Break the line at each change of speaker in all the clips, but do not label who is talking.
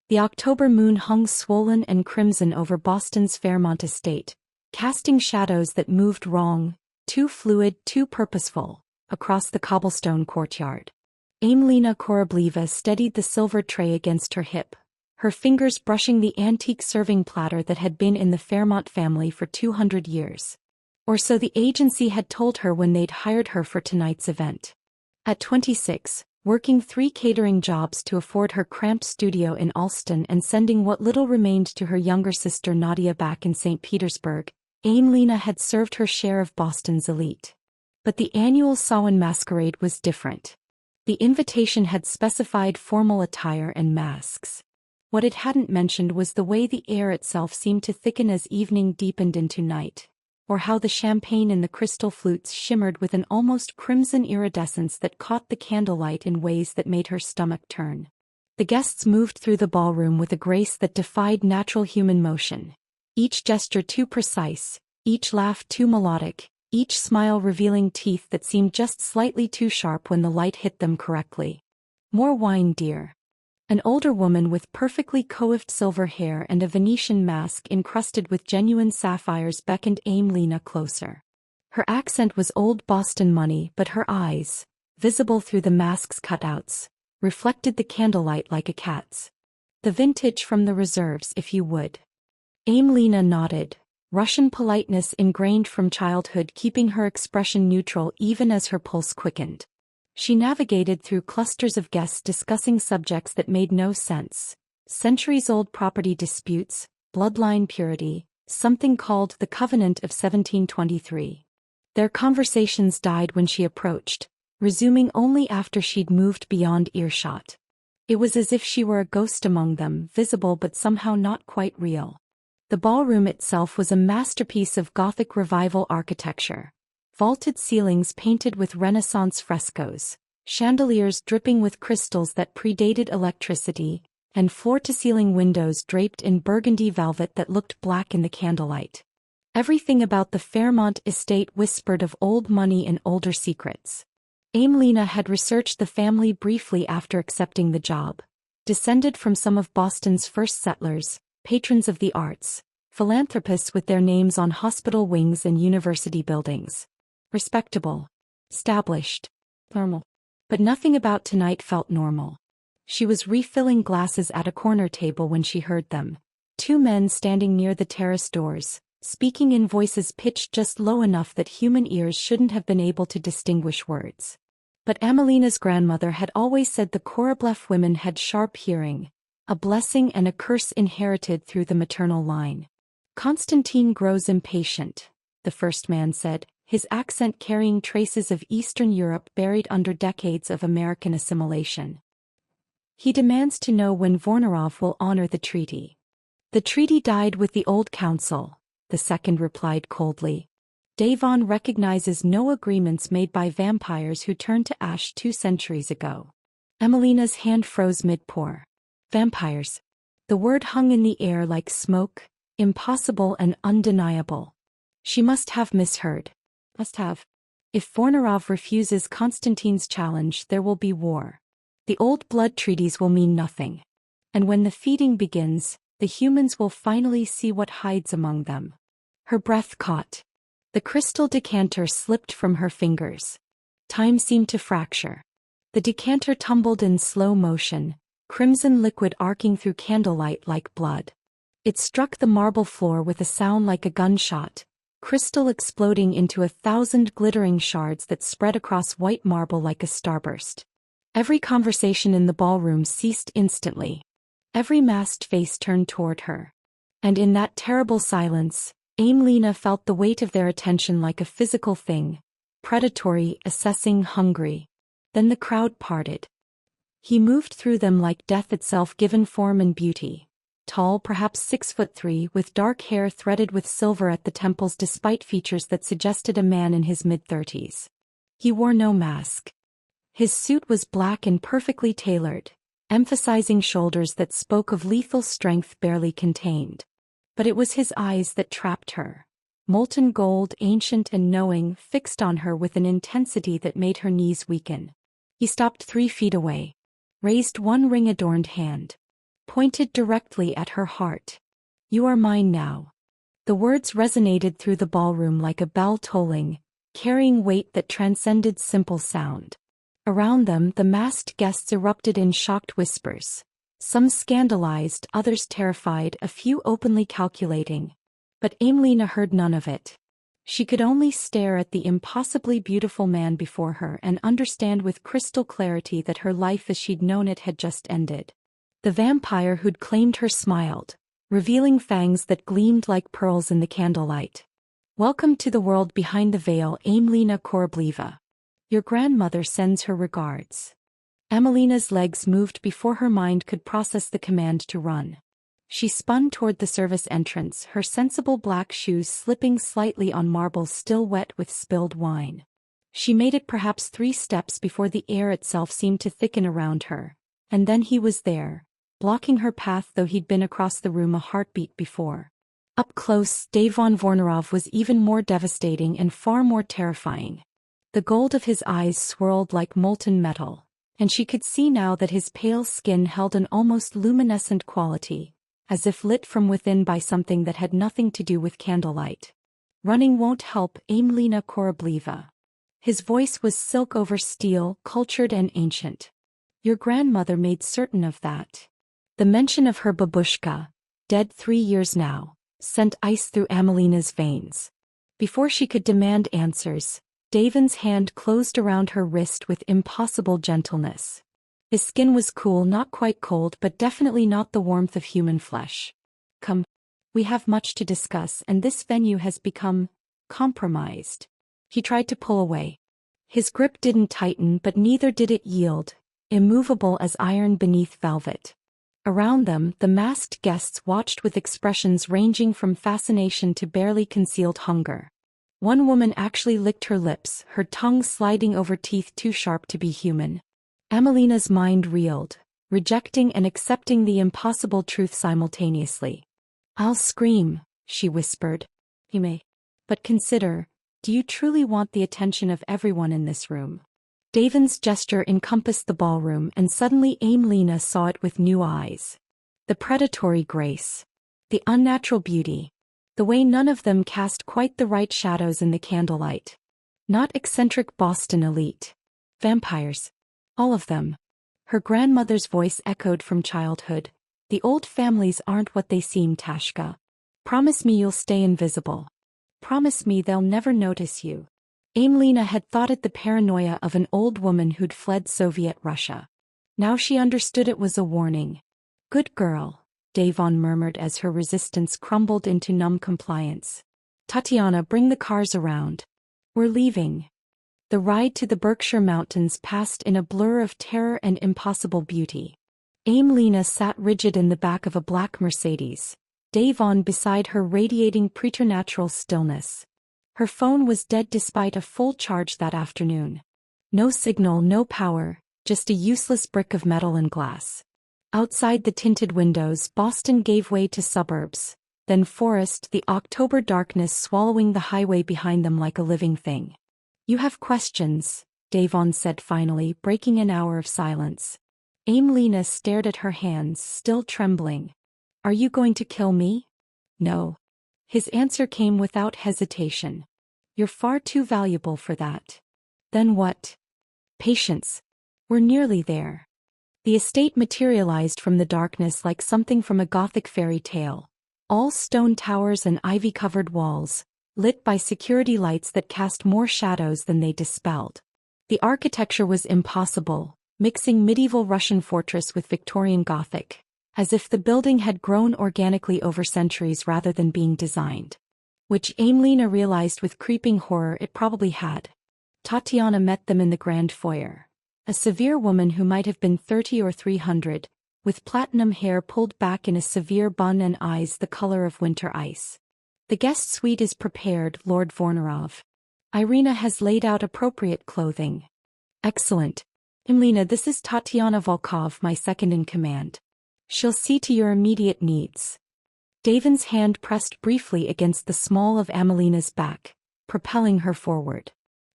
The October moon hung swollen and crimson over Boston's Fairmont estate, casting shadows that moved wrong, too fluid, too purposeful, across the cobblestone courtyard. Amelina Korableva steadied the silver tray against her hip, her fingers brushing the antique serving platter that had been in the Fairmont family for 200 years. Or so the agency had told her when they'd hired her for tonight's event. At 26, working 3 catering jobs to afford her cramped studio in Allston and sending what little remained to her younger sister Nadia back in St. Petersburg, Amelina had served her share of Boston's elite. But the annual Samhain masquerade was different. The invitation had specified formal attire and masks. What it hadn't mentioned was the way the air itself seemed to thicken as evening deepened into night, or how the champagne in the crystal flutes shimmered with an almost crimson iridescence that caught the candlelight in ways that made her stomach turn. The guests moved through the ballroom with a grace that defied natural human motion, each gesture too precise, each laugh too melodic, each smile revealing teeth that seemed just slightly too sharp when the light hit them correctly. "More wine, dear." An older woman with perfectly coiffed silver hair and a Venetian mask encrusted with genuine sapphires beckoned Amelina closer. Her accent was old Boston money, but her eyes, visible through the mask's cutouts, reflected the candlelight like a cat's. "The vintage from the reserves, if you would." Amelina nodded, Russian politeness ingrained from childhood keeping her expression neutral even as her pulse quickened. She navigated through clusters of guests discussing subjects that made no sense. Centuries-old property disputes, bloodline purity, something called the Covenant of 1723. Their conversations died when she approached, resuming only after she'd moved beyond earshot. It was as if she were a ghost among them, visible but somehow not quite real. The ballroom itself was a masterpiece of Gothic revival architecture. Vaulted ceilings painted with Renaissance frescoes, chandeliers dripping with crystals that predated electricity, and floor-to-ceiling windows draped in burgundy velvet that looked black in the candlelight. Everything about the Fairmont estate whispered of old money and older secrets. Amelina had researched the family briefly after accepting the job. Descended from some of Boston's first settlers, patrons of the arts, philanthropists with their names on hospital wings and university buildings. Respectable. Established. Normal. But nothing about tonight felt normal. She was refilling glasses at a corner table when she heard them. 2 men standing near the terrace doors, speaking in voices pitched just low enough that human ears shouldn't have been able to distinguish words. But Amelina's grandmother had always said the Koroblev women had sharp hearing, a blessing and a curse inherited through the maternal line. "Constantine grows impatient," the first man said, his accent carrying traces of Eastern Europe buried under decades of American assimilation. "He demands to know when Voronov will honor the treaty." "The treaty died with the old council," the second replied coldly. "Daevon recognizes no agreements made by vampires who turned to ash 2 centuries ago." Emelina's hand froze mid-pour. Vampires. The word hung in the air like smoke, impossible and undeniable. She must have misheard. Must have. If Voronov refuses Constantine's challenge, there will be war. The old blood treaties will mean nothing. And when the feeding begins, the humans will finally see what hides among them. Her breath caught. The crystal decanter slipped from her fingers. Time seemed to fracture. The decanter tumbled in slow motion, crimson liquid arcing through candlelight like blood. It struck the marble floor with a sound like a gunshot, crystal exploding into 1,000 glittering shards that spread across white marble like a starburst. Every conversation in the ballroom ceased instantly. Every masked face turned toward her. And in that terrible silence, Amelina felt the weight of their attention like a physical thing, predatory, assessing, hungry. Then the crowd parted. He moved through them like death itself given form and beauty. Tall, perhaps 6'3", with dark hair threaded with silver at the temples despite features that suggested a man in his mid-30s. He wore no mask. His suit was black and perfectly tailored, emphasizing shoulders that spoke of lethal strength barely contained. But it was his eyes that trapped her. Molten gold, ancient and knowing, fixed on her with an intensity that made her knees weaken. He stopped 3 feet away. Raised one ring-adorned hand. pointed directly at her heart. "You are mine now." The words resonated through the ballroom like a bell tolling, carrying weight that transcended simple sound. Around them, the masked guests erupted in shocked whispers. Some scandalized, others terrified, a few openly calculating. But Amelina heard none of it. She could only stare at the impossibly beautiful man before her and understand with crystal clarity that her life as she'd known it had just ended. The vampire who'd claimed her smiled, revealing fangs that gleamed like pearls in the candlelight. "Welcome to the world behind the veil, Amelina Korobliva. Your grandmother sends her regards." Amelina's legs moved before her mind could process the command to run. She spun toward the service entrance, her sensible black shoes slipping slightly on marble still wet with spilled wine. She made it perhaps 3 steps before the air itself seemed to thicken around her, and then he was there, blocking her path though he'd been across the room a heartbeat before. Up close, Daevon Vornarov was even more devastating and far more terrifying. The gold of his eyes swirled like molten metal, and she could see now that his pale skin held an almost luminescent quality, as if lit from within by something that had nothing to do with candlelight. "Running won't help, Amelina Korobliva." His voice was silk over steel, cultured and ancient. "Your grandmother made certain of that." The mention of her babushka, dead 3 years now, sent ice through Amelina's veins. Before she could demand answers, Daevon's hand closed around her wrist with impossible gentleness. His skin was cool, not quite cold, but definitely not the warmth of human flesh. "Come. We have much to discuss, and this venue has become compromised." He tried to pull away. His grip didn't tighten, but neither did it yield, immovable as iron beneath velvet. Around them, the masked guests watched with expressions ranging from fascination to barely concealed hunger. One woman actually licked her lips, her tongue sliding over teeth too sharp to be human. Amelina's mind reeled, rejecting and accepting the impossible truth simultaneously. "I'll scream," she whispered. "You may. But consider, do you truly want the attention of everyone in this room?" Daevon's gesture encompassed the ballroom, and suddenly Amelina saw it with new eyes. The predatory grace. The unnatural beauty. The way none of them cast quite the right shadows in the candlelight. Not eccentric Boston elite. Vampires. All of them. Her grandmother's voice echoed from childhood. "The old families aren't what they seem, Tashka. Promise me you'll stay invisible. Promise me they'll never notice you." Amelina had thought it the paranoia of an old woman who'd fled Soviet Russia. Now she understood it was a warning. "Good girl," Daevon murmured as her resistance crumbled into numb compliance. "Tatiana, bring the cars around. We're leaving." The ride to the Berkshire Mountains passed in a blur of terror and impossible beauty. Amelina sat rigid in the back of a black Mercedes, Daevon beside her radiating preternatural stillness. Her phone was dead despite a full charge that afternoon. No signal, no power, just a useless brick of metal and glass. Outside the tinted windows, Boston gave way to suburbs, then forest, the October darkness swallowing the highway behind them like a living thing. "You have questions," Daevon said finally, breaking an hour of silence. Amelina stared at her hands, still trembling. "Are you going to kill me?" "No." His answer came without hesitation. "You're far too valuable for that." "Then what?" "Patience. We're nearly there." The estate materialized from the darkness like something from a gothic fairy tale. All stone towers and ivy-covered walls, lit by security lights that cast more shadows than they dispelled. The architecture was impossible, mixing medieval Russian fortress with Victorian Gothic, as if the building had grown organically over centuries rather than being designed. Which Amelina realized with creeping horror it probably had. Tatiana met them in the grand foyer. A severe woman who might have been 30 or 300, with platinum hair pulled back in a severe bun and eyes the color of winter ice. "The guest suite is prepared, Lord Vornarov. Irina has laid out appropriate clothing." "Excellent. Amelina, this is Tatiana Volkov, my second in command. She'll see to your immediate needs." Daevon's hand pressed briefly against the small of Amelina's back, propelling her forward.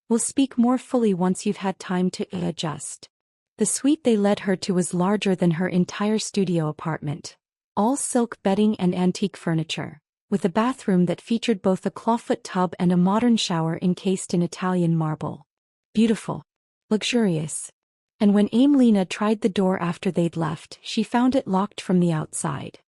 "We'll speak more fully once you've had time to adjust." The suite they led her to was larger than her entire studio apartment. All silk bedding and antique furniture, with a bathroom that featured both a clawfoot tub and a modern shower encased in Italian marble. Beautiful. Luxurious. And when Amelina tried the door after they'd left, she found it locked from the outside.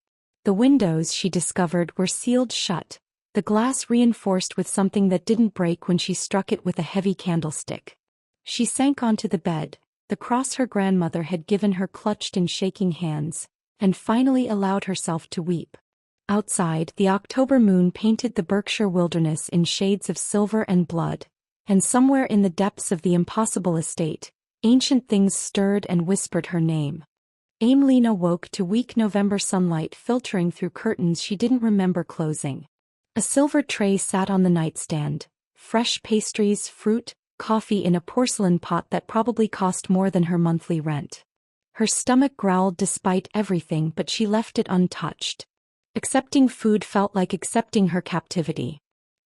The windows, she discovered, were sealed shut, the glass reinforced with something that didn't break when she struck it with a heavy candlestick. She sank onto the bed, the cross her grandmother had given her clutched in shaking hands, and finally allowed herself to weep. Outside, the October moon painted the Berkshire wilderness in shades of silver and blood, and somewhere in the depths of the impossible estate, ancient things stirred and whispered her name. Amelina woke to weak November sunlight filtering through curtains she didn't remember closing. A silver tray sat on the nightstand, fresh pastries, fruit, coffee in a porcelain pot that probably cost more than her monthly rent. Her stomach growled despite everything, but she left it untouched. Accepting food felt like accepting her captivity.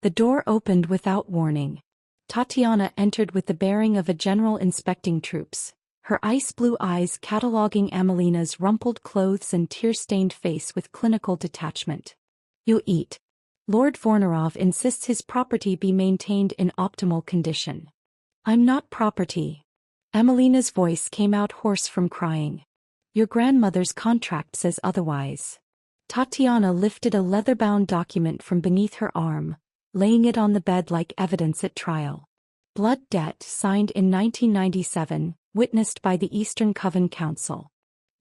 The door opened without warning. Tatiana entered with the bearing of a general inspecting troops, her ice-blue eyes cataloging Amelina's rumpled clothes and tear-stained face with clinical detachment. "You'll eat. Lord Vornerov insists his property be maintained in optimal condition." "I'm not property." Amelina's voice came out hoarse from crying. "Your grandmother's contract says otherwise." Tatiana lifted a leather-bound document from beneath her arm, laying it on the bed like evidence at trial. Blood debt signed in 1997, witnessed by the Eastern Coven Council.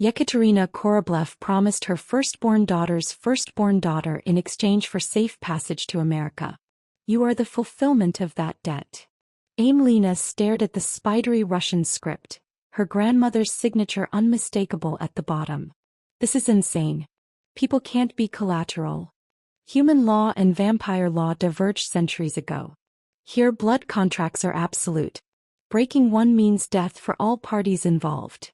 Yekaterina Koroblev promised her firstborn daughter's firstborn daughter in exchange for safe passage to America. You are the fulfillment of that debt. Amelina stared at the spidery Russian script, her grandmother's signature unmistakable at the bottom. This is insane. People can't be collateral. Human law and vampire law diverged centuries ago. Here blood contracts are absolute. Breaking one means death for all parties involved.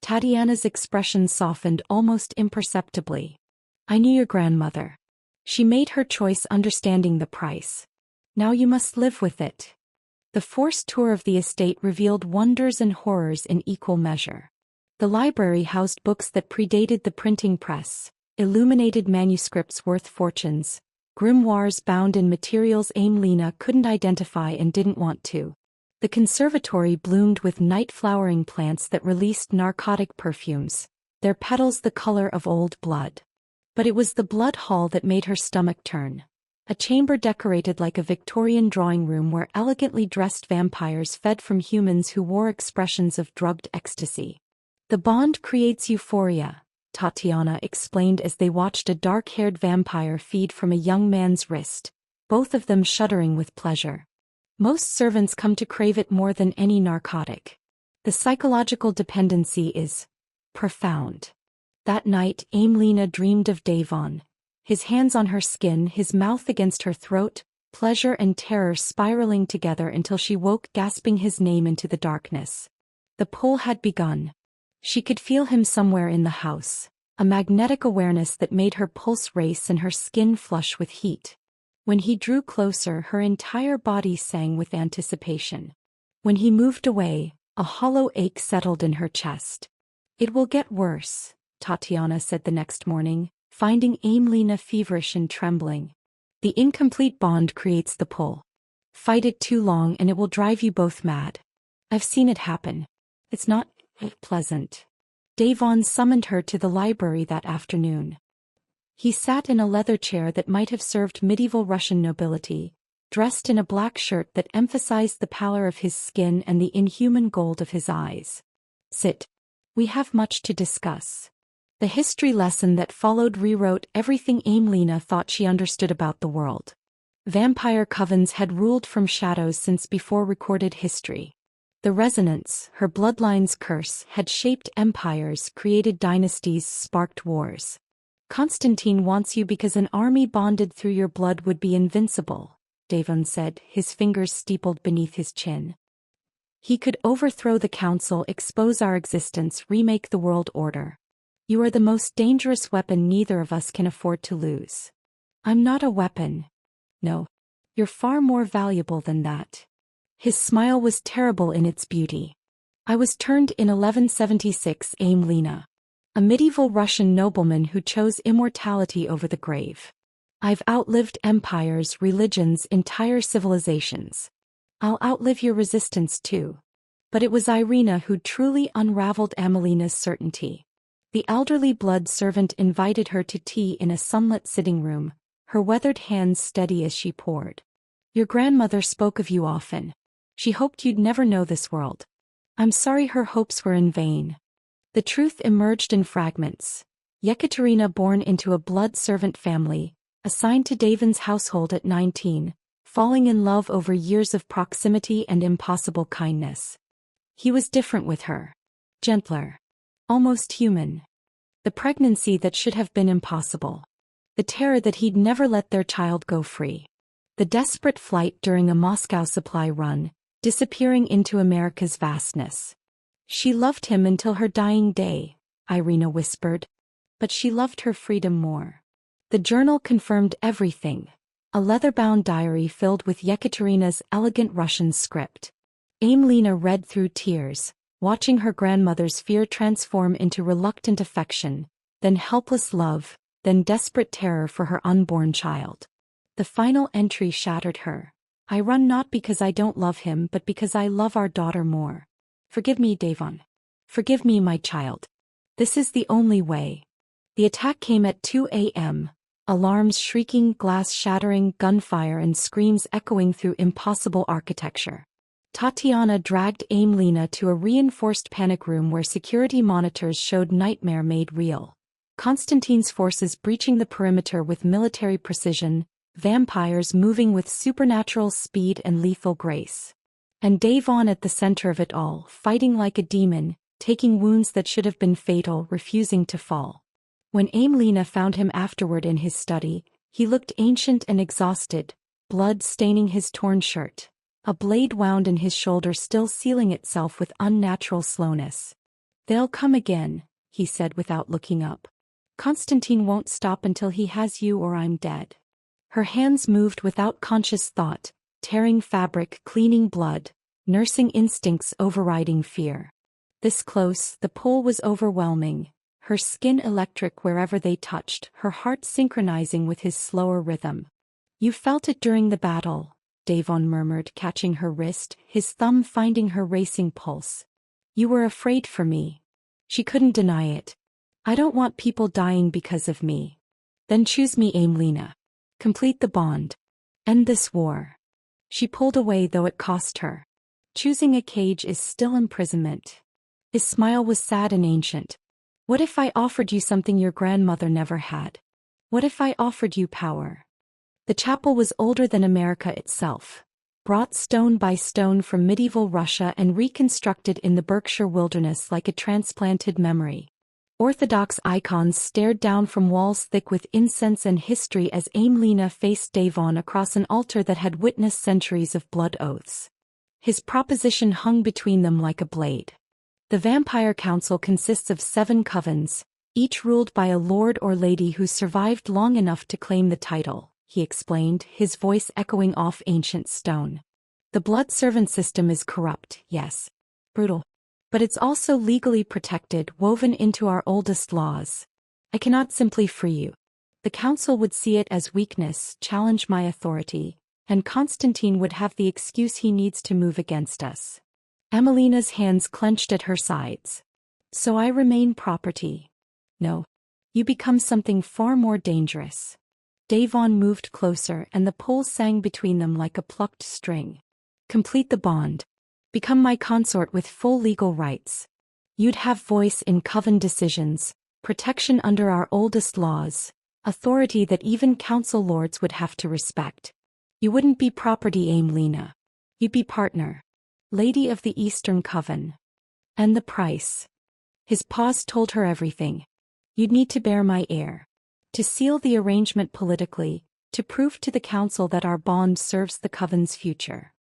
Tatiana's expression softened almost imperceptibly. "I knew your grandmother. She made her choice understanding the price. Now you must live with it." The forced tour of the estate revealed wonders and horrors in equal measure. The library housed books that predated the printing press, illuminated manuscripts worth fortunes, grimoires bound in materials Amelina couldn't identify and didn't want to. The conservatory bloomed with night-flowering plants that released narcotic perfumes, their petals the color of old blood. But it was the blood hall that made her stomach turn. A chamber decorated like a Victorian drawing room where elegantly dressed vampires fed from humans who wore expressions of drugged ecstasy. "The bond creates euphoria," Tatiana explained as they watched a dark-haired vampire feed from a young man's wrist, both of them shuddering with pleasure. "Most servants come to crave it more than any narcotic. The psychological dependency is profound." That night, Amelina dreamed of Daevon, his hands on her skin, his mouth against her throat, pleasure and terror spiraling together until she woke gasping his name into the darkness. The pull had begun. She could feel him somewhere in the house, a magnetic awareness that made her pulse race and her skin flush with heat. When he drew closer, her entire body sang with anticipation. When he moved away, a hollow ache settled in her chest. "It will get worse," Tatiana said the next morning, finding Amelina feverish and trembling. "The incomplete bond creates the pull. Fight it too long and it will drive you both mad. I've seen it happen. It's not pleasant." Daevon summoned her to the library that afternoon. He sat in a leather chair that might have served medieval Russian nobility, dressed in a black shirt that emphasized the pallor of his skin and the inhuman gold of his eyes. "Sit. We have much to discuss." The history lesson that followed rewrote everything Amelina thought she understood about the world. Vampire covens had ruled from shadows since before recorded history. The resonance, her bloodline's curse, had shaped empires, created dynasties, sparked wars. "Constantine wants you because an army bonded through your blood would be invincible," Daevon said, his fingers steepled beneath his chin. "He could overthrow the council, expose our existence, remake the world order. You are the most dangerous weapon neither of us can afford to lose." "I'm not a weapon." "No. You're far more valuable than that." His smile was terrible in its beauty. I was turned in 1176 Amelina, a medieval Russian nobleman who chose immortality over the grave. I've outlived empires, religions, entire civilizations. I'll outlive your resistance too. But it was Irina who truly unraveled Amelina's certainty. The elderly blood servant invited her to tea in a sunlit sitting room, her weathered hands steady as she poured. Your grandmother spoke of you often. She hoped you'd never know this world. I'm sorry her hopes were in vain. The truth emerged in fragments. Yekaterina, born into a blood servant family, assigned to Daevon's household at 19, falling in love over years of proximity and impossible kindness. He was different with her. Gentler. Almost human. The pregnancy that should have been impossible. The terror that he'd never let their child go free. The desperate flight during a Moscow supply run, disappearing into America's vastness. She loved him until her dying day, Irina whispered. But she loved her freedom more. The journal confirmed everything. A leather-bound diary filled with Yekaterina's elegant Russian script. Amelina read through tears, watching her grandmother's fear transform into reluctant affection, then helpless love, then desperate terror for her unborn child. The final entry shattered her. I run not because I don't love him but because I love our daughter more. Forgive me, Daevon. Forgive me, my child. This is the only way. The attack came at 2 a.m. Alarms shrieking, glass shattering, gunfire and screams echoing through impossible architecture. Tatiana dragged Amelina to a reinforced panic room where security monitors showed nightmare made real. Constantine's forces breaching the perimeter with military precision, vampires moving with supernatural speed and lethal grace. And Daevon at the center of it all, fighting like a demon, taking wounds that should have been fatal, refusing to fall. When Amelina found him afterward in his study, he looked ancient and exhausted, blood staining his torn shirt. A blade wound in his shoulder still sealing itself with unnatural slowness. They'll come again, he said without looking up. Constantine won't stop until he has you or I'm dead. Her hands moved without conscious thought, tearing fabric, cleaning blood, nursing instincts overriding fear. This close, the pull was overwhelming, her skin electric wherever they touched, her heart synchronizing with his slower rhythm. You felt it during the battle, Daevon murmured, catching her wrist, his thumb finding her racing pulse. You were afraid for me. She couldn't deny it. I don't want people dying because of me. Then choose me, Amelina. Complete the bond. End this war. She pulled away though it cost her. Choosing a cage is still imprisonment. His smile was sad and ancient. What if I offered you something your grandmother never had? What if I offered you power? The chapel was older than America itself, brought stone by stone from medieval Russia and reconstructed in the Berkshire wilderness like a transplanted memory. Orthodox icons stared down from walls thick with incense and history as Amelina faced Daevon across an altar that had witnessed centuries of blood oaths. His proposition hung between them like a blade. The Vampire Council consists of 7 covens, each ruled by a lord or lady who survived long enough to claim the title, he explained, his voice echoing off ancient stone. The blood servant system is corrupt, yes. Brutal. But it's also legally protected, woven into our oldest laws. I cannot simply free you. The council would see it as weakness, challenge my authority, and Constantine would have the excuse he needs to move against us. Amelina's hands clenched at her sides. So I remain property. No. You become something far more dangerous. Daevon moved closer and the pull sang between them like a plucked string. Complete the bond. Become my consort with full legal rights. You'd have voice in coven decisions, protection under our oldest laws, authority that even council lords would have to respect. You wouldn't be property, Amelina. You'd be partner. Lady of the Eastern Coven. And the price. His pause told her everything. You'd need to bear my heir. To seal the arrangement politically, to prove to the council that our bond serves the coven's future.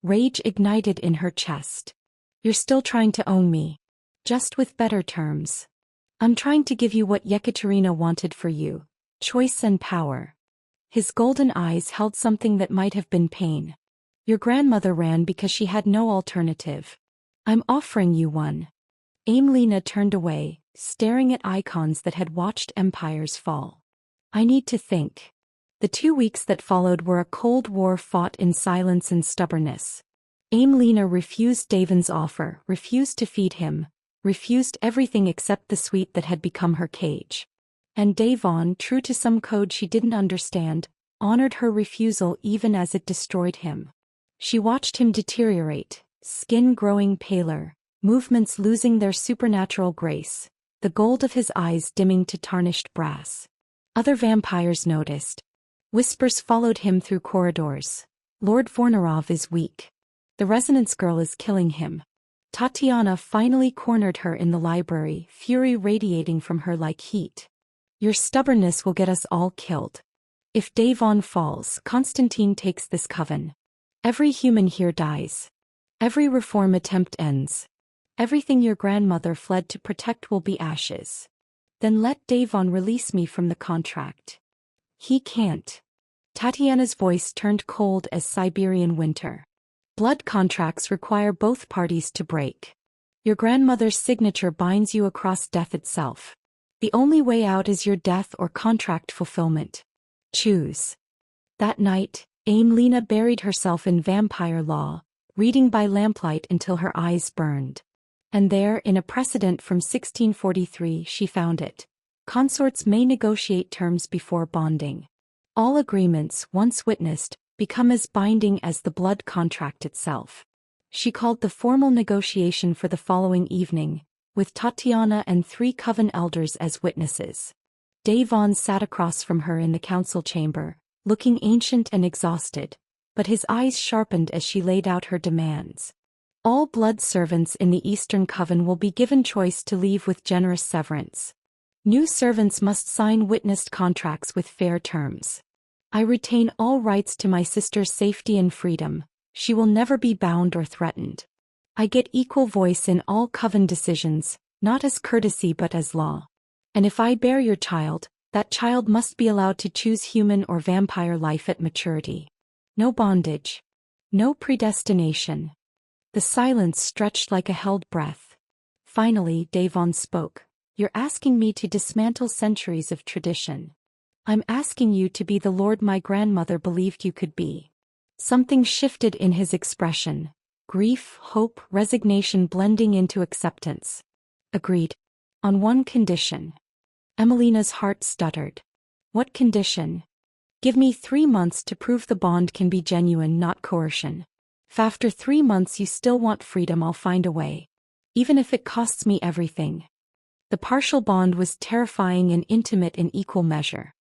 Rage ignited in her chest. You're still trying to own me. Just with better terms. I'm trying to give you what Yekaterina wanted for you. Choice and power. His golden eyes held something that might have been pain. Your grandmother ran because she had no alternative. I'm offering you one. Amelina turned away, staring at icons that had watched empires fall. I need to think. The 2 weeks that followed were a cold war fought in silence and stubbornness. Amelina refused Daevon's offer, refused to feed him, refused everything except the sweet that had become her cage. And Daevon, true to some code she didn't understand, honored her refusal even as it destroyed him. She watched him deteriorate, skin growing paler, movements losing their supernatural grace, the gold of his eyes dimming to tarnished brass. Other vampires noticed. Whispers followed him through corridors. Lord Vornarov is weak. The resonance girl is killing him. Tatiana finally cornered her in the library, fury radiating from her like heat. Your stubbornness will get us all killed. If Daevon falls, Constantine takes this coven. Every human here dies. Every reform attempt ends. Everything your grandmother fled to protect will be ashes. Then let Daevon release me from the contract. He can't. Tatiana's voice turned cold as Siberian winter. Blood contracts require both parties to break. Your grandmother's signature binds you across death itself. The only way out is your death or contract fulfillment. Choose. That night, Amelina buried herself in vampire law, reading by lamplight until her eyes burned. And there, in a precedent from 1643, she found it. Consorts may negotiate terms before bonding. All agreements, once witnessed, become as binding as the blood contract itself. She called the formal negotiation for the following evening, with Tatiana and 3 coven elders as witnesses. Daevon sat across from her in the council chamber, looking ancient and exhausted, but his eyes sharpened as she laid out her demands. All blood servants in the Eastern Coven will be given choice to leave with generous severance. New servants must sign witnessed contracts with fair terms. I retain all rights to my sister's safety and freedom. She will never be bound or threatened. I get equal voice in all coven decisions, not as courtesy but as law. And if I bear your child, that child must be allowed to choose human or vampire life at maturity. No bondage. No predestination. The silence stretched like a held breath. Finally, Daevon spoke. You're asking me to dismantle centuries of tradition. I'm asking you to be the lord my grandmother believed you could be. Something shifted in his expression. Grief, hope, resignation blending into acceptance. Agreed. On one condition. Emelina's heart stuttered. What condition? Give me 3 months to prove the bond can be genuine, not coercion. If after 3 months you still want freedom, I'll find a way. Even if it costs me everything. The partial bond was terrifying and intimate in equal measure.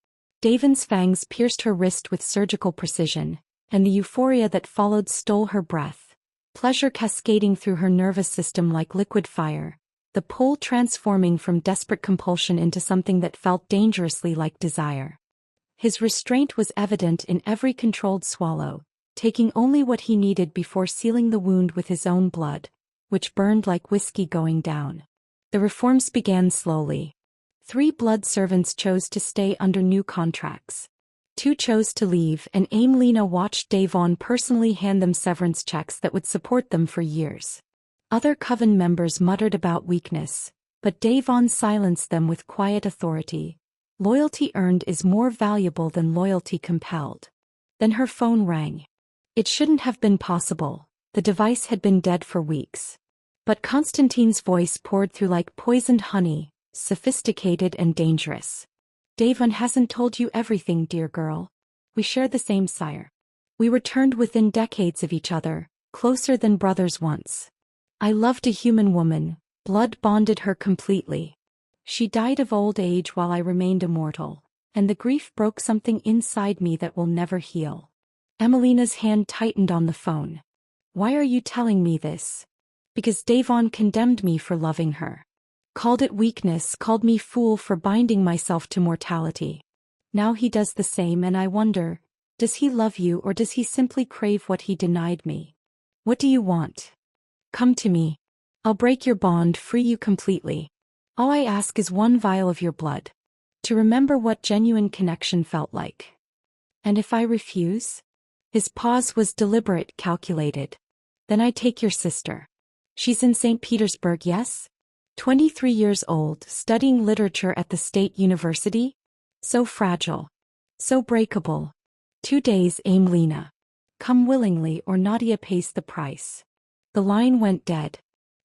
Daevon's fangs pierced her wrist with surgical precision, and the euphoria that followed stole her breath. Pleasure cascading through her nervous system like liquid fire, the pull transforming from desperate compulsion into something that felt dangerously like desire. His restraint was evident in every controlled swallow, taking only what he needed before sealing the wound with his own blood, which burned like whiskey going down. The reforms began slowly. 3 blood servants chose to stay under new contracts. 2 chose to leave, and Amelina watched Daevon personally hand them severance checks that would support them for years. Other coven members muttered about weakness, but Daevon silenced them with quiet authority. Loyalty earned is more valuable than loyalty compelled. Then her phone rang. It shouldn't have been possible. The device had been dead for weeks. But Constantine's voice poured through like poisoned honey, sophisticated and dangerous. Daevon hasn't told you everything, dear girl. We share the same sire. We were turned within decades of each other, closer than brothers once. I loved a human woman, blood bonded her completely. She died of old age while I remained immortal, and the grief broke something inside me that will never heal. Emelina's hand tightened on the phone. Why are you telling me this? Because Daevon condemned me for loving her. Called it weakness, called me fool for binding myself to mortality. Now he does the same, and I wonder, does he love you or does he simply crave what he denied me? What do you want? Come to me. I'll break your bond, free you completely. All I ask is 1 vial of your blood. To remember what genuine connection felt like. And if I refuse? His pause was deliberate, calculated. Then I take your sister. She's in St. Petersburg, yes? 23 years old, studying literature at the State University? So fragile. So breakable. 2 days, Amelina. Come willingly or Nadia pays the price. The line went dead.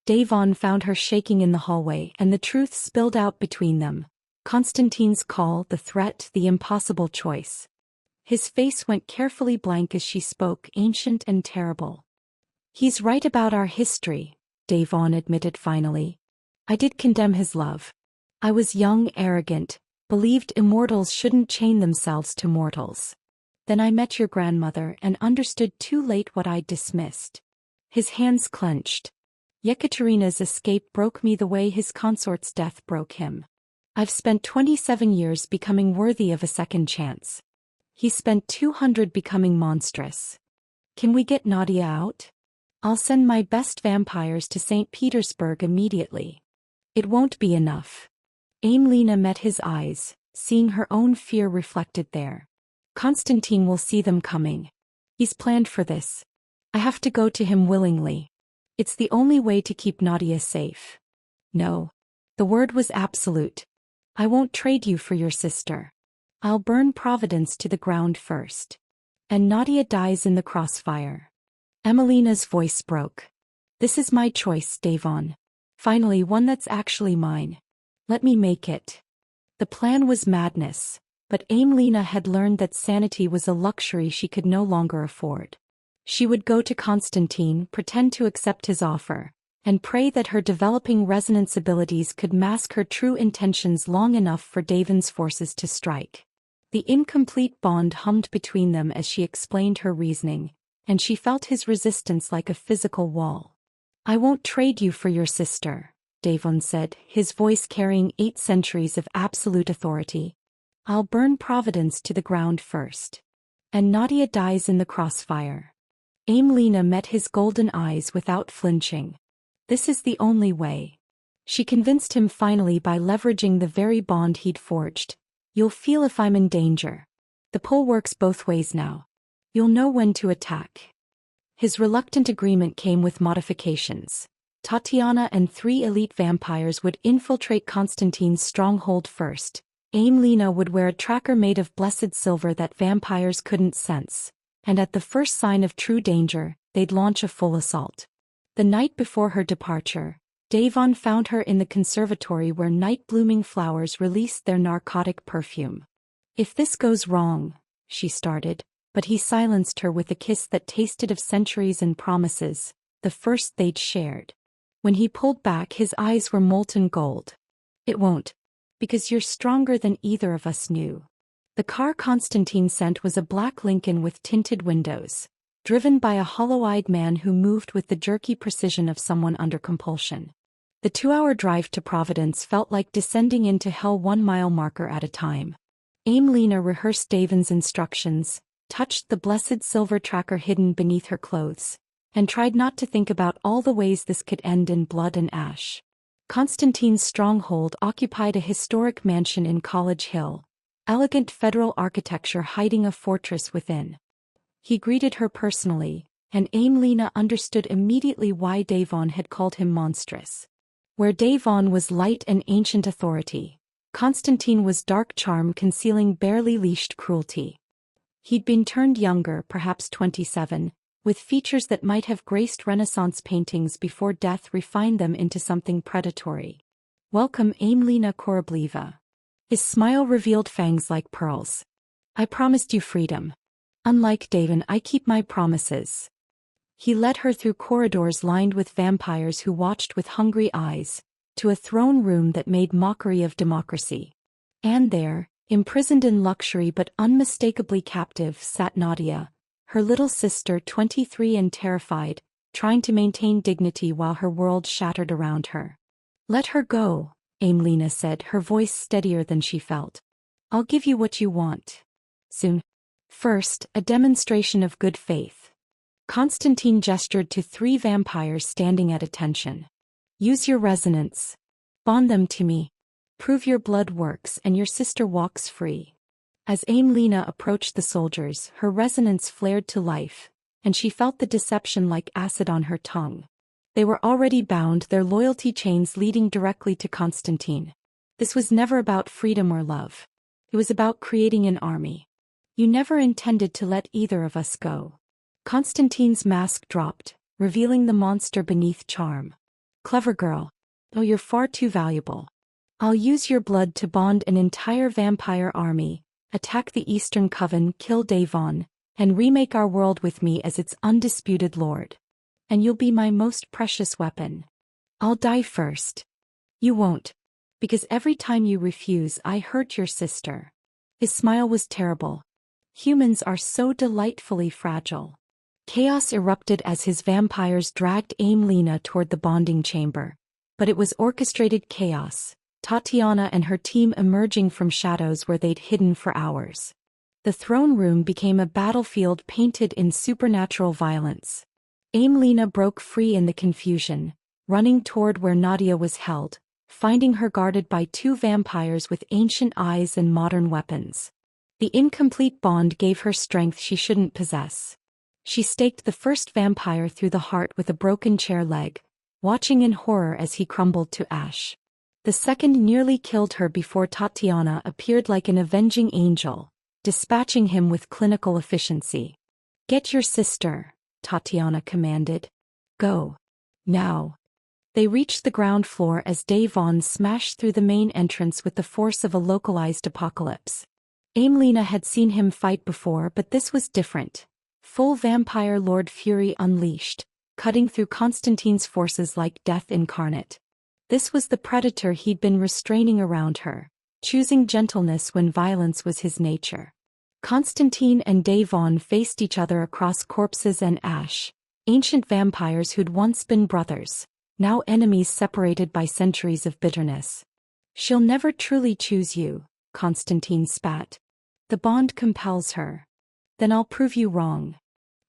Daevon found her shaking in the hallway and the truth spilled out between them. Constantine's call, the threat, the impossible choice. His face went carefully blank as she spoke, ancient and terrible. He's right about our history, Daevon admitted finally. I did condemn his love. I was young, arrogant, believed immortals shouldn't chain themselves to mortals. Then I met your grandmother and understood too late what I'd dismissed. His hands clenched. Yekaterina's escape broke me the way his consort's death broke him. I've spent 27 years becoming worthy of a second chance. He spent 200 becoming monstrous. Can we get Nadia out? I'll send my best vampires to St. Petersburg immediately. It won't be enough. Amelina met his eyes, seeing her own fear reflected there. Constantine will see them coming. He's planned for this. I have to go to him willingly. It's the only way to keep Nadia safe. No. The word was absolute. I won't trade you for your sister. I'll burn Providence to the ground first. And Nadia dies in the crossfire. Emelina's voice broke. This is my choice, Daevon. Finally, one that's actually mine. Let me make it. The plan was madness, but Amelina had learned that sanity was a luxury she could no longer afford. She would go to Constantine, pretend to accept his offer, and pray that her developing resonance abilities could mask her true intentions long enough for Daevon's forces to strike. The incomplete bond hummed between them as she explained her reasoning, and she felt his resistance like a physical wall. I won't trade you for your sister, Daevon said, his voice carrying 8 centuries of absolute authority. I'll burn Providence to the ground first. And Nadia dies in the crossfire. Amelina met his golden eyes without flinching. This is the only way. She convinced him finally by leveraging the very bond he'd forged. You'll feel if I'm in danger. The pull works both ways now. You'll know when to attack. His reluctant agreement came with modifications. Tatiana and 3 elite vampires would infiltrate Constantine's stronghold first. Amelina would wear a tracker made of blessed silver that vampires couldn't sense. And at the first sign of true danger, they'd launch a full assault. The night before her departure, Daevon found her in the conservatory where night-blooming flowers released their narcotic perfume. If this goes wrong, she started, but he silenced her with a kiss that tasted of centuries and promises, the first they'd shared. When he pulled back, his eyes were molten gold. It won't. Because you're stronger than either of us knew. The car Constantine sent was a black Lincoln with tinted windows, driven by a hollow-eyed man who moved with the jerky precision of someone under compulsion. The 2-hour drive to Providence felt like descending into hell 1 mile marker at a time. Amelina rehearsed Daevon's instructions, touched the blessed silver tracker hidden beneath her clothes, and tried not to think about all the ways this could end in blood and ash. Constantine's stronghold occupied a historic mansion in College Hill, elegant federal architecture hiding a fortress within. He greeted her personally, and Amelina understood immediately why Daevon had called him monstrous. Where Daevon was light and ancient authority, Constantine was dark charm concealing barely leashed cruelty. He'd been turned younger, perhaps 27, with features that might have graced Renaissance paintings before death refined them into something predatory. Welcome, Amelina Korobleva. His smile revealed fangs like pearls. I promised you freedom. Unlike Daevon, I keep my promises. He led her through corridors lined with vampires who watched with hungry eyes, to a throne room that made mockery of democracy. And there, imprisoned in luxury but unmistakably captive, sat Nadia, her little sister 23 and terrified, trying to maintain dignity while her world shattered around her. Let her go, Amelina said, her voice steadier than she felt. I'll give you what you want. Soon. First, a demonstration of good faith. Constantine gestured to 3 vampires standing at attention. Use your resonance. Bond them to me. Prove your blood works and your sister walks free. As Amelina approached the soldiers, her resonance flared to life, and she felt the deception like acid on her tongue. They were already bound, their loyalty chains leading directly to Constantine. This was never about freedom or love. It was about creating an army. You never intended to let either of us go. Constantine's mask dropped, revealing the monster beneath charm. Clever girl. Oh, you're far too valuable. I'll use your blood to bond an entire vampire army, attack the Eastern Coven, kill Daevon, and remake our world with me as its undisputed lord. And you'll be my most precious weapon. I'll die first. You won't. Because every time you refuse, I hurt your sister. His smile was terrible. Humans are so delightfully fragile. Chaos erupted as his vampires dragged Amelina toward the bonding chamber. But it was orchestrated chaos, Tatiana and her team emerging from shadows where they'd hidden for hours. The throne room became a battlefield painted in supernatural violence. Amelina broke free in the confusion, running toward where Nadia was held, finding her guarded by two vampires with ancient eyes and modern weapons. The incomplete bond gave her strength she shouldn't possess. She staked the first vampire through the heart with a broken chair leg, watching in horror as he crumbled to ash. The second nearly killed her before Tatiana appeared like an avenging angel, dispatching him with clinical efficiency. "Get your sister," Tatiana commanded. "Go. Now." They reached the ground floor as Daevon smashed through the main entrance with the force of a localized apocalypse. Amelina had seen him fight before, but this was different. Full vampire Lord Fury unleashed, cutting through Constantine's forces like death incarnate. This was the predator he'd been restraining around her, choosing gentleness when violence was his nature. Constantine and Daevon faced each other across corpses and ash, ancient vampires who'd once been brothers, now enemies separated by centuries of bitterness. "She'll never truly choose you," Constantine spat. "The bond compels her. Then I'll prove you wrong."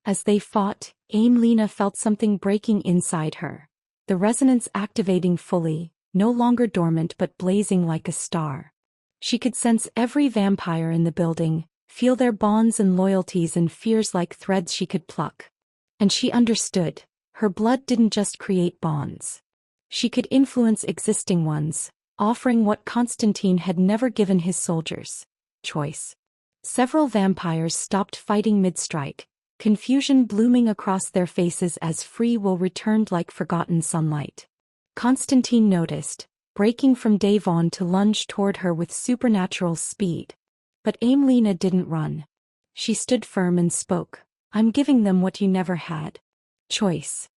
As they fought, Amelina felt something breaking inside her, the resonance activating fully, no longer dormant but blazing like a star. She could sense every vampire in the building, feel their bonds and loyalties and fears like threads she could pluck. And she understood, her blood didn't just create bonds. She could influence existing ones, offering what Constantine had never given his soldiers: choice. Several vampires stopped fighting mid-strike, confusion blooming across their faces as free will returned like forgotten sunlight. Constantine noticed, breaking from Daevon to lunge toward her with supernatural speed. But Amelina didn't run. She stood firm and spoke. "I'm giving them what you never had. Choice."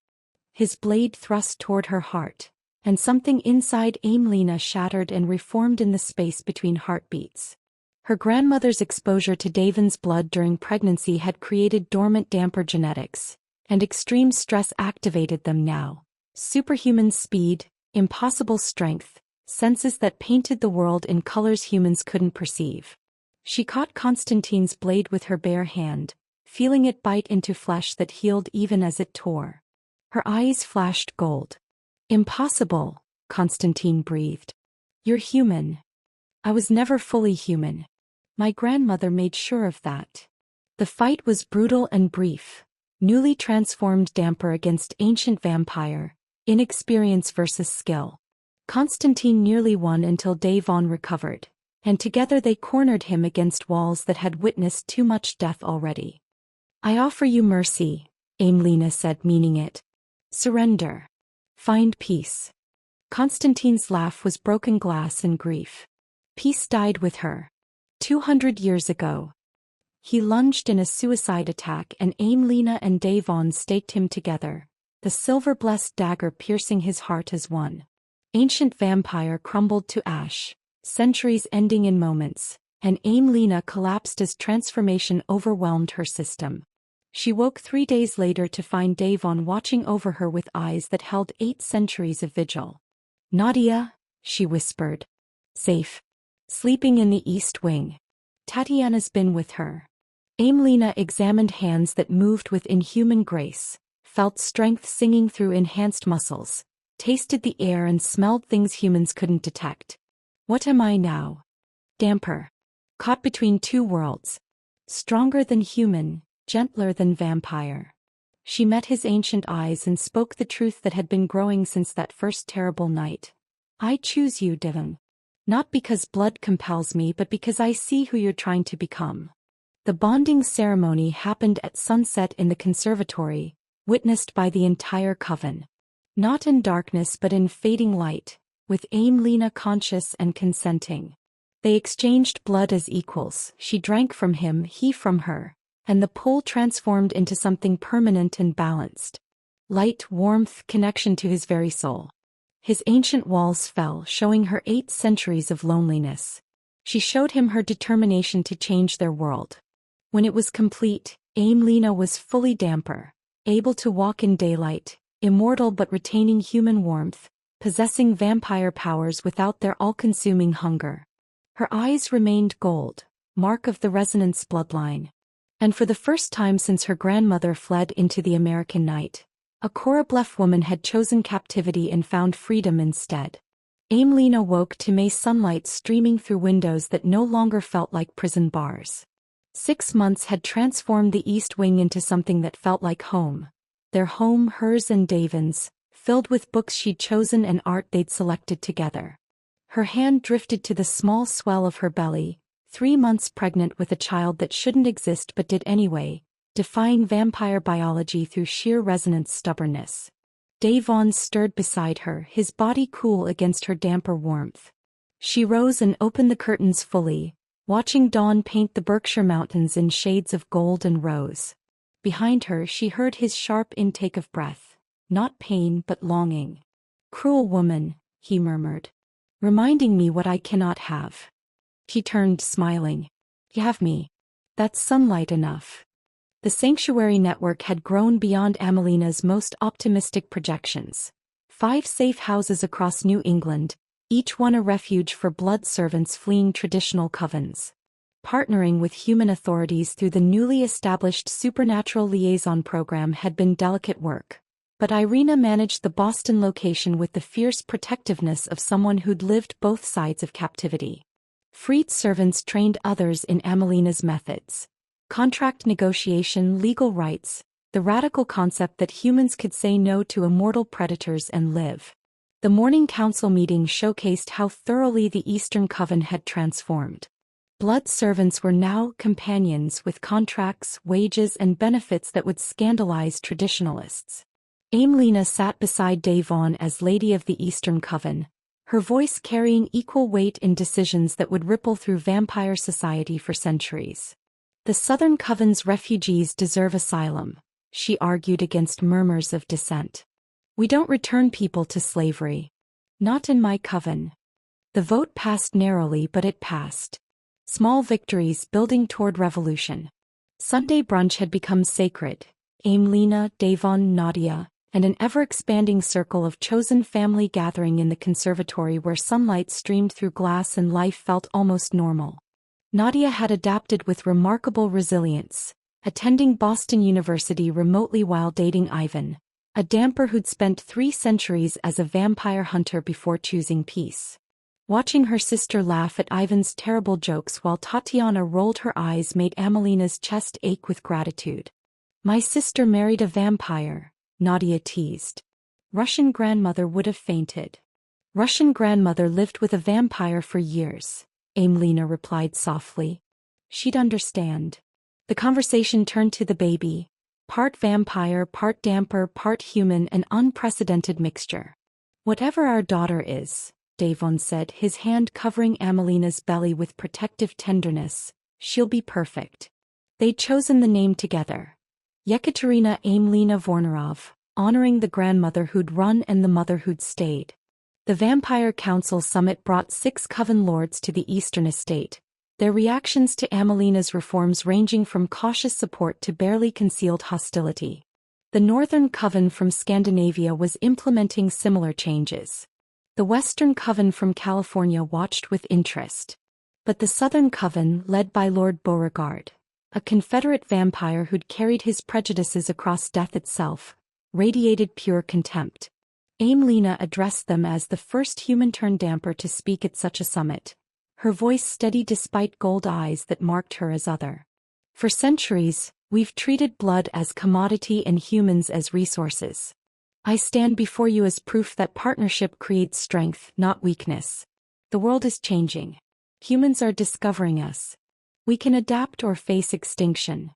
His blade thrust toward her heart, and something inside Amelina shattered and reformed in the space between heartbeats. Her grandmother's exposure to Daevon's blood during pregnancy had created dormant dhampir genetics, and extreme stress activated them now. Superhuman speed, impossible strength, senses that painted the world in colors humans couldn't perceive. She caught Constantine's blade with her bare hand, feeling it bite into flesh that healed even as it tore. Her eyes flashed gold. "Impossible," Constantine breathed. "You're human." "I was never fully human. My grandmother made sure of that." The fight was brutal and brief. Newly transformed dhampir against ancient vampire, inexperience versus skill. Constantine nearly won until Daevon recovered, and together they cornered him against walls that had witnessed too much death already. "I offer you mercy," Amelina said, meaning it. "Surrender. Find peace." Constantine's laugh was broken glass and grief. Peace died with her. 200 years ago. He lunged in a suicide attack and Amelina and Daevon staked him together, the silver-blessed dagger piercing his heart as one. Ancient vampire crumbled to ash, centuries ending in moments, and Amelina collapsed as transformation overwhelmed her system. She woke 3 days later to find Daevon watching over her with eyes that held 8 centuries of vigil. "Nadia," she whispered. "Safe. Sleeping in the East Wing. Tatiana's been with her." Amelina examined hands that moved with inhuman grace, felt strength singing through enhanced muscles, tasted the air and smelled things humans couldn't detect. "What am I now?" "Dhampir. Caught between two worlds. Stronger than human, gentler than vampire." She met his ancient eyes and spoke the truth that had been growing since that first terrible night. I choose you, Daevon. Not because blood compels me but because I see who you're trying to become. The bonding ceremony happened at sunset in the conservatory, witnessed by the entire coven. Not in darkness but in fading light, with Amelina conscious and consenting. They exchanged blood as equals, she drank from him, he from her, and the pull transformed into something permanent and balanced. Light, warmth, connection to his very soul. His ancient walls fell, showing her 8 centuries of loneliness. She showed him her determination to change their world. When it was complete, Amelina was fully dhampir, able to walk in daylight, immortal but retaining human warmth, possessing vampire powers without their all-consuming hunger. Her eyes remained gold, mark of the resonance bloodline. And for the first time since her grandmother fled into the American night, a Korablef woman had chosen captivity and found freedom instead. Amelina woke to May sunlight streaming through windows that no longer felt like prison bars. 6 months had transformed the East Wing into something that felt like home. Their home, hers and Daevon's, filled with books she'd chosen and art they'd selected together. Her hand drifted to the small swell of her belly, 3 months pregnant with a child that shouldn't exist but did anyway, defying vampire biology through sheer resonance stubbornness. Daevon stirred beside her, his body cool against her damper warmth. She rose and opened the curtains fully, watching dawn paint the Berkshire Mountains in shades of gold and rose. Behind her she heard his sharp intake of breath, not pain but longing. "Cruel woman," he murmured. "Reminding me what I cannot have." He turned, smiling. "You have me. That's sunlight enough." The sanctuary network had grown beyond Amelina's most optimistic projections. 5 safe houses across New England, each one a refuge for blood servants fleeing traditional covens. Partnering with human authorities through the newly established Supernatural Liaison Program had been delicate work. But Irina managed the Boston location with the fierce protectiveness of someone who'd lived both sides of captivity. Freed servants trained others in Amelina's methods. Contract negotiation, legal rights, the radical concept that humans could say no to immortal predators and live. The morning council meeting showcased how thoroughly the Eastern Coven had transformed. Blood servants were now companions with contracts, wages and benefits that would scandalize traditionalists. Amelina sat beside Daevon as Lady of the Eastern Coven, her voice carrying equal weight in decisions that would ripple through vampire society for centuries. "The Southern Coven's refugees deserve asylum," she argued against murmurs of dissent. "We don't return people to slavery. Not in my coven." The vote passed narrowly, but it passed. Small victories building toward revolution. Sunday brunch had become sacred. Amelina, Daevon, Nadia, and an ever-expanding circle of chosen family gathering in the conservatory where sunlight streamed through glass and life felt almost normal. Nadia had adapted with remarkable resilience, attending Boston University remotely while dating Ivan, a dhampir who'd spent 3 centuries as a vampire hunter before choosing peace. Watching her sister laugh at Ivan's terrible jokes while Tatiana rolled her eyes made Amelina's chest ache with gratitude. "My sister married a vampire," Nadia teased. "Russian grandmother would have fainted." "Russian grandmother lived with a vampire for years," Amelina replied softly. "She'd understand." The conversation turned to the baby. Part vampire, part dhampir, part human, an unprecedented mixture. "Whatever our daughter is," Daevon said, his hand covering Amelina's belly with protective tenderness, "she'll be perfect." They'd chosen the name together. Yekaterina Amelina Vornerov, honoring the grandmother who'd run and the mother who'd stayed. The Vampire Council Summit brought 6 coven lords to the Eastern Estate, their reactions to Amelina's reforms ranging from cautious support to barely concealed hostility. The Northern Coven from Scandinavia was implementing similar changes. The Western Coven from California watched with interest. But the Southern Coven, led by Lord Beauregard, a Confederate vampire who'd carried his prejudices across death itself, radiated pure contempt. Amelina addressed them as the first human-turned-dhampir to speak at such a summit, her voice steady despite gold eyes that marked her as other. For centuries, We've treated blood as commodity and humans as resources. I stand before you as proof that partnership creates strength, not weakness. The world is changing. Humans are discovering us. We can adapt or face extinction.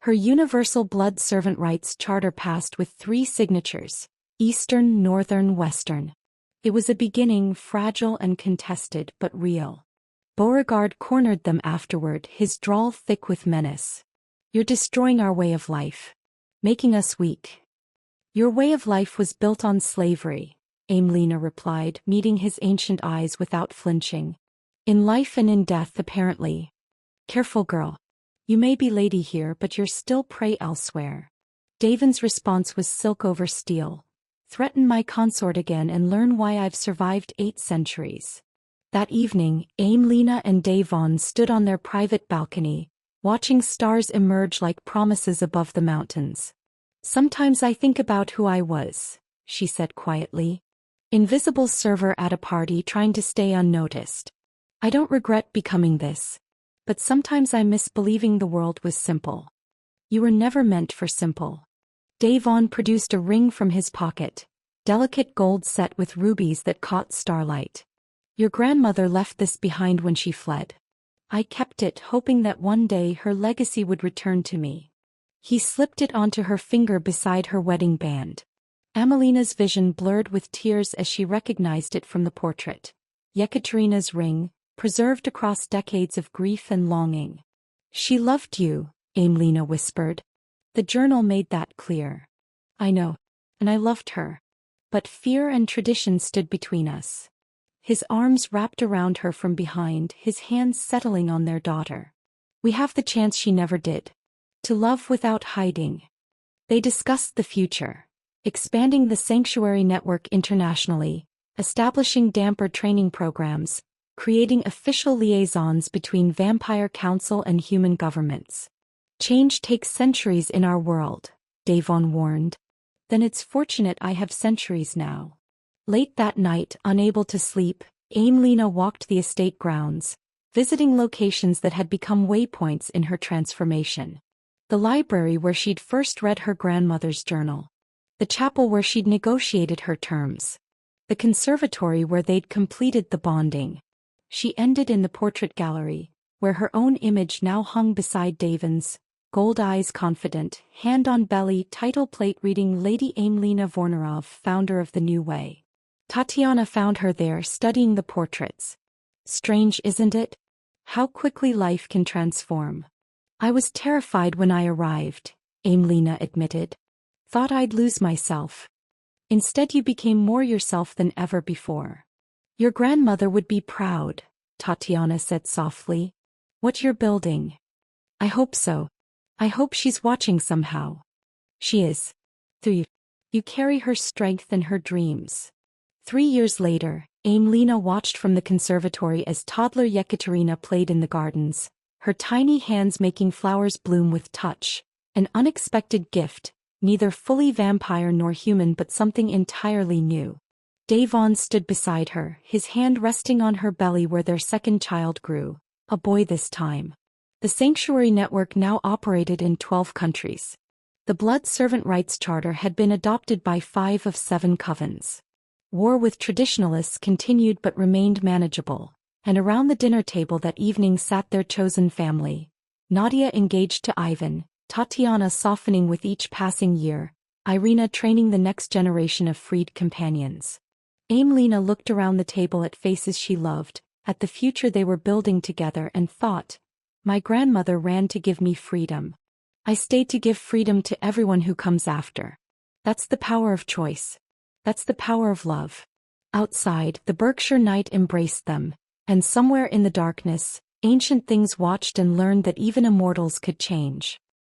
Her universal blood servant rights charter passed with 3 signatures: Eastern, Northern, Western. It was a beginning, fragile and contested, but real. Beauregard cornered them afterward, his drawl thick with menace. You're destroying our way of life. Making us weak. Your way of life was built on slavery, Amelina replied, meeting his ancient eyes without flinching. In life and in death, apparently. Careful, girl. You may be lady here, but you're still prey elsewhere. Daevon's response was silk over steel. Threaten my consort again and learn why I've survived 8 centuries. That evening, Amelina and Daevon stood on their private balcony, watching stars emerge like promises above the mountains. Sometimes I think about who I was, she said quietly. Invisible server at a party trying to stay unnoticed. I don't regret becoming this. But sometimes I miss believing the world was simple. You were never meant for simple. Daevon produced a ring from his pocket, delicate gold set with rubies that caught starlight. Your grandmother left this behind when she fled. I kept it, hoping that one day her legacy would return to me. He slipped it onto her finger beside her wedding band. Amelina's vision blurred with tears as she recognized it from the portrait. Yekaterina's ring, preserved across decades of grief and longing. She loved you, Amelina whispered. The journal made that clear. I know. And I loved her. But fear and tradition stood between us. His arms wrapped around her from behind, his hands settling on their daughter. We have the chance she never did. To love without hiding. They discussed the future. Expanding the sanctuary network internationally, establishing dhampir training programs, creating official liaisons between Vampire Council and human governments. Change takes centuries in our world, Daevon warned. Then it's fortunate I have centuries now. Late that night, unable to sleep, Amelina walked the estate grounds, visiting locations that had become waypoints in her transformation. The library where she'd first read her grandmother's journal. The chapel where she'd negotiated her terms. The conservatory where they'd completed the bonding. She ended in the portrait gallery, where her own image now hung beside Daevon's, gold eyes confident, hand on belly, title plate reading Lady Amelina Vornerov, founder of the New Way. Tatiana found her there studying the portraits. Strange, isn't it? How quickly life can transform. I was terrified when I arrived, Amelina admitted. Thought I'd lose myself. Instead you became more yourself than ever before. Your grandmother would be proud, Tatiana said softly. What you're building. I hope so. I hope she's watching somehow. She is. Through you carry her strength and her dreams. 3 years later, Amelina watched from the conservatory as toddler Yekaterina played in the gardens, her tiny hands making flowers bloom with touch. An unexpected gift, neither fully vampire nor human but something entirely new. Daevon stood beside her, his hand resting on her belly where their second child grew, a boy this time. The sanctuary network now operated in 12 countries. The Blood Servant Rights Charter had been adopted by 5 of 7 covens. War with traditionalists continued but remained manageable, and around the dinner table that evening sat their chosen family. Nadia engaged to Ivan, Tatiana softening with each passing year, Irina training the next generation of freed companions. Amelina looked around the table at faces she loved, at the future they were building together and thought, my grandmother ran to give me freedom. I stayed to give freedom to everyone who comes after. That's the power of choice. That's the power of love. Outside, the Berkshire night embraced them, and somewhere in the darkness, ancient things watched and learned that even immortals could change.